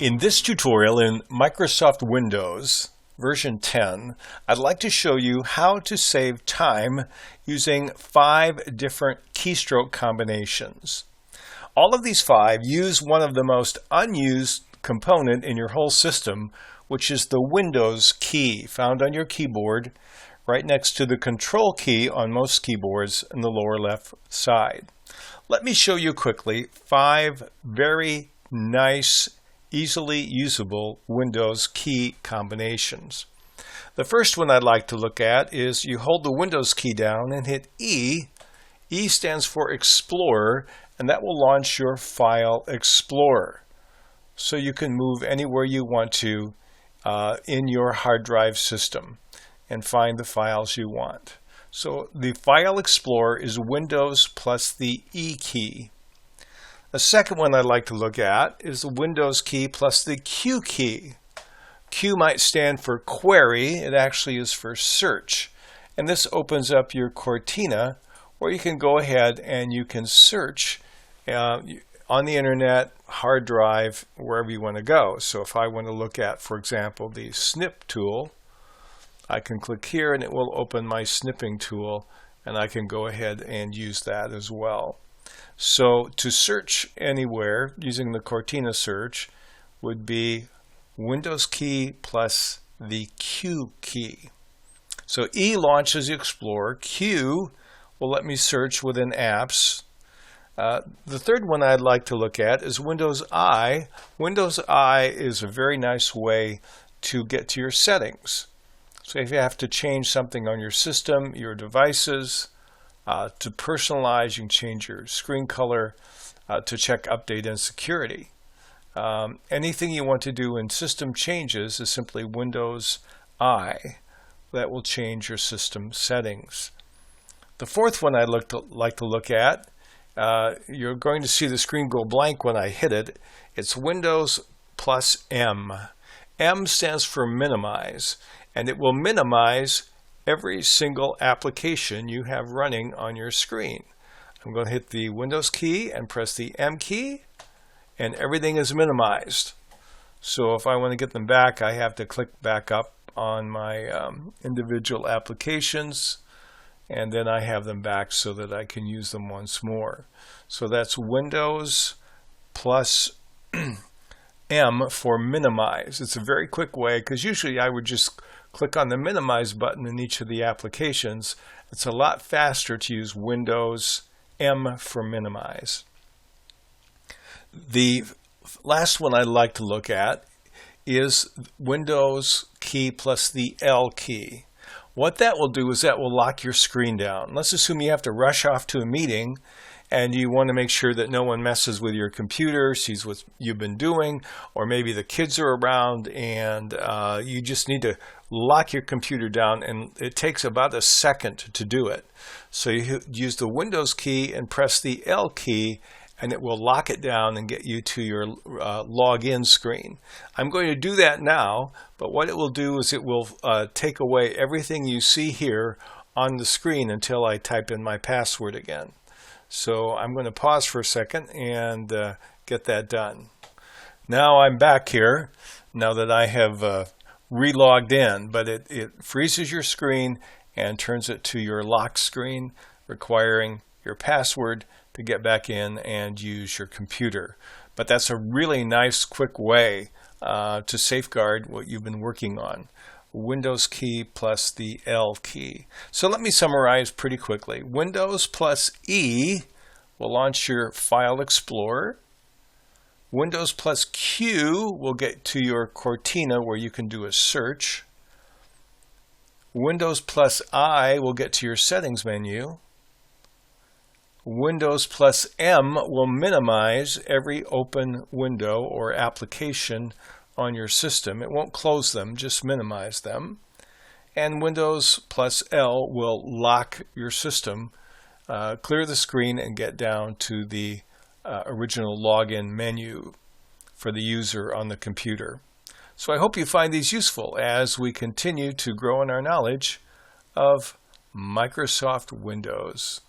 In this tutorial in Microsoft Windows version 10, I'd like to show you how to save time using 5 different keystroke combinations. All of these 5 use one of the most unused component in your whole system, which is the Windows key found on your keyboard right next to the Control key on most keyboards in the lower left side. Let me show you quickly 5 very nice, easily usable Windows key combinations. The first one I'd like to look at is you hold the Windows key down and hit E. E stands for Explorer, and that will launch your File Explorer. So you can move anywhere you want to in your hard drive system and find the files you want. So the File Explorer is Windows plus the E key. The second one I'd like to look at is the Windows key plus the Q key. Q might stand for query. It actually is for search. And this opens up your Cortina, where you can go ahead and you can search on the internet, hard drive, wherever you want to go. So if I want to look at, for example, the snip tool, I can click here and it will open my snipping tool, and I can go ahead and use that as well. So to search anywhere using the Cortina search would be Windows key plus the Q key. So E launches the Explorer. Q will let me search within apps. The third one I'd like to look at is Windows I. Windows I is a very nice way to get to your settings. So if you have to change something on your system, your devices, to personalize, you can change your screen color, to check update and security. Anything you want to do in system changes is simply Windows I. That will change your system settings. The fourth one I'd like to look at, you're going to see the screen go blank when I hit it. It's Windows plus M. M stands for minimize, and it will minimize every single application you have running on your screen. I'm going to hit the Windows key and press the M key, and everything is minimized. So if I want to get them back, I have to click back up on my individual applications, and then I have them back so that I can use them once more. So that's Windows plus M for minimize. It's a very quick way, because usually I would just click on the minimize button in each of the applications. It's a lot faster to use Windows M for minimize. The last one I'd like to look at is Windows key plus the L key. What that will do is that will lock your screen down. Let's assume you have to rush off to a meeting and you want to make sure that no one messes with your computer, sees what you've been doing, or maybe the kids are around and you just need to lock your computer down, and it takes about a second to do it. So you use the Windows key and press the L key, and it will lock it down and get you to your login screen. I'm going to do that now, but what it will do is it will take away everything you see here on the screen until I type in my password again. So I'm going to pause for a second and get that done. Now I'm back here, now that I have re-logged in, but it freezes your screen and turns it to your lock screen, requiring your password to get back in and use your computer. But that's a really nice, quick way to safeguard what you've been working on. Windows key plus the L key. So let me summarize pretty quickly. Windows plus E will launch your File Explorer. Windows plus Q will get to your Cortina, where you can do a search. Windows plus I will get to your settings menu. Windows plus M will minimize every open window or application on your system. It won't close them, just minimize them. And Windows plus L will lock your system, clear the screen, and get down to the original login menu for the user on the computer. So I hope you find these useful as we continue to grow in our knowledge of Microsoft Windows.